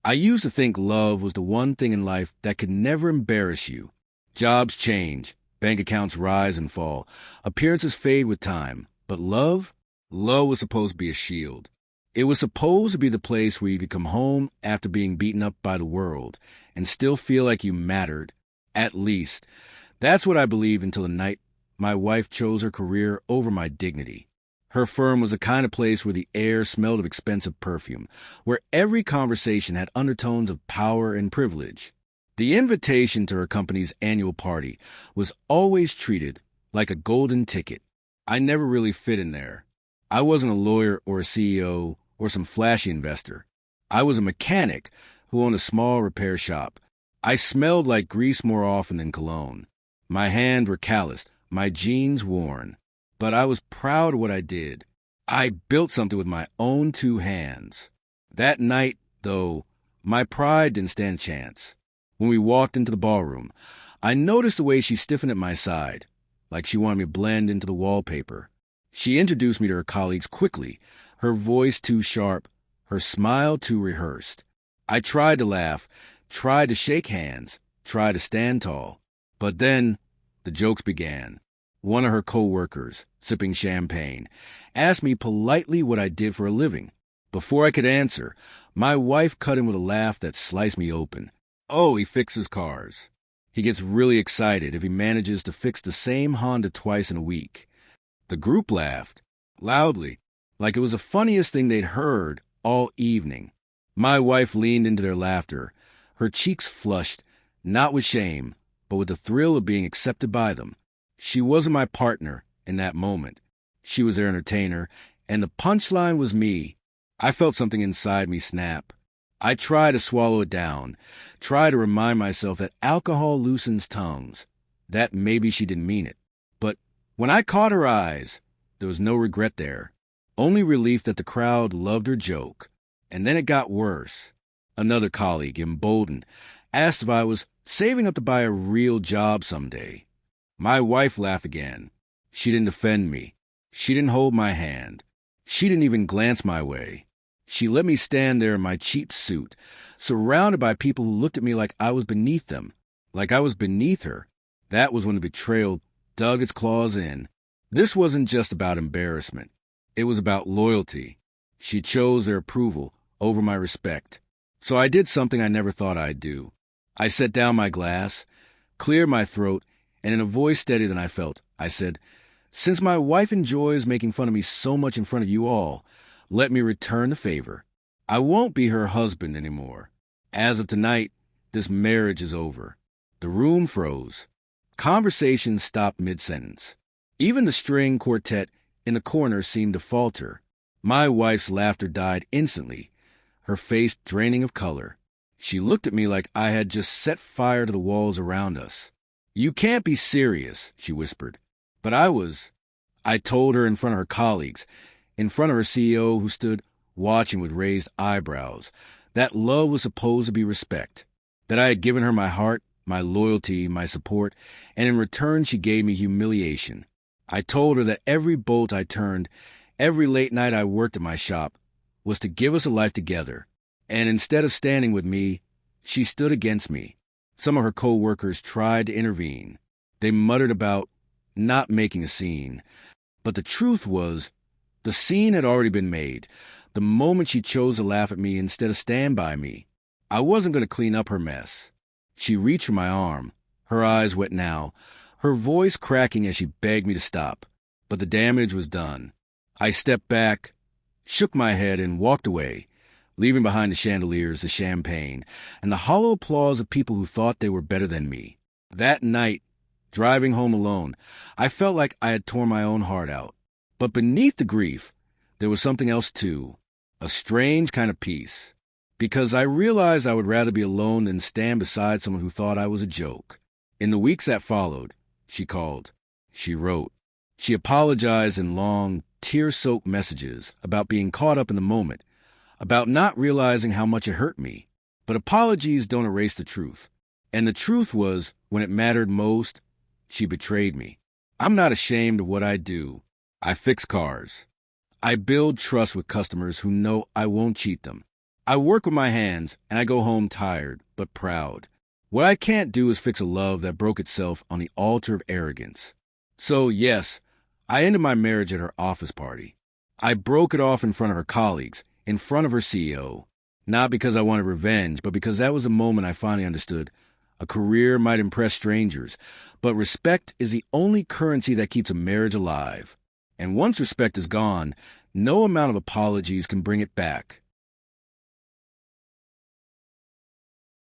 I used to think love was the one thing in life that could never embarrass you. Jobs change, bank accounts rise and fall, appearances fade with time. But love? Love was supposed to be a shield. It was supposed to be the place where you could come home after being beaten up by the world and still feel like you mattered. At least, that's what I believed until the night my wife chose her career over my dignity. Her firm was the kind of place where the air smelled of expensive perfume, where every conversation had undertones of power and privilege. The invitation to her company's annual party was always treated like a golden ticket. I never really fit in there. I wasn't a lawyer or a CEO or some flashy investor. I was a mechanic who owned a small repair shop. I smelled like grease more often than cologne. My hands were calloused, my jeans worn. But I was proud of what I did. I built something with my own two hands. That night, though, my pride didn't stand a chance. When we walked into the ballroom, I noticed the way she stiffened at my side, like she wanted me to blend into the wallpaper. She introduced me to her colleagues quickly, her voice too sharp, her smile too rehearsed. I tried to laugh, tried to shake hands, tried to stand tall. But then the jokes began. One of her coworkers, sipping champagne, asked me politely what I did for a living. Before I could answer, my wife cut in with a laugh that sliced me open. Oh, he fixes cars. He gets really excited if he manages to fix the same Honda twice in a week. The group laughed, loudly, like it was the funniest thing they'd heard all evening. My wife leaned into their laughter, her cheeks flushed, not with shame, but with the thrill of being accepted by them. She wasn't my partner in that moment. She was their entertainer, and the punchline was me. I felt something inside me snap. I tried to swallow it down, tried to remind myself that alcohol loosens tongues, that maybe she didn't mean it. But when I caught her eyes, there was no regret there, only relief that the crowd loved her joke. And then it got worse. Another colleague, emboldened, asked if I was saving up to buy a real job someday. My wife laughed again. She didn't defend me. She didn't hold my hand. She didn't even glance my way. She let me stand there in my cheap suit, surrounded by people who looked at me like I was beneath them, like I was beneath her. That was when the betrayal dug its claws in. This wasn't just about embarrassment. It was about loyalty. She chose their approval over my respect. So I did something I never thought I'd do. I set down my glass, cleared my throat, and in a voice steadier than I felt, I said, "Since my wife enjoys making fun of me so much in front of you all, let me return the favor. I won't be her husband anymore. As of tonight, this marriage is over." The room froze. Conversation stopped mid-sentence. Even the string quartet in the corner seemed to falter. My wife's laughter died instantly, her face draining of color. She looked at me like I had just set fire to the walls around us. "You can't be serious," she whispered. But I was. I told her in front of her colleagues, in front of her CEO who stood watching with raised eyebrows, that love was supposed to be respect, that I had given her my heart, my loyalty, my support, and in return she gave me humiliation. I told her that every bolt I turned, every late night I worked at my shop, was to give us a life together. And instead of standing with me, she stood against me. Some of her co-workers tried to intervene. They muttered about not making a scene. But the truth was, the scene had already been made. The moment she chose to laugh at me instead of stand by me, I wasn't going to clean up her mess. She reached for my arm, her eyes wet now, her voice cracking as she begged me to stop. But the damage was done. I stepped back, shook my head, and walked away, leaving behind the chandeliers, the champagne, and the hollow applause of people who thought they were better than me. That night, driving home alone, I felt like I had torn my own heart out. But beneath the grief, there was something else too, a strange kind of peace. Because I realized I would rather be alone than stand beside someone who thought I was a joke. In the weeks that followed, she called, she wrote, she apologized in long, tear-soaked messages about being caught up in the moment, about not realizing how much it hurt me. But apologies don't erase the truth. And the truth was, when it mattered most, she betrayed me. I'm not ashamed of what I do. I fix cars. I build trust with customers who know I won't cheat them. I work with my hands, and I go home tired, but proud. What I can't do is fix a love that broke itself on the altar of arrogance. So, yes, I ended my marriage at her office party. I broke it off in front of her colleagues, in front of her CEO. Not because I wanted revenge, but because that was a moment I finally understood. A career might impress strangers, but respect is the only currency that keeps a marriage alive. And once respect is gone, no amount of apologies can bring it back.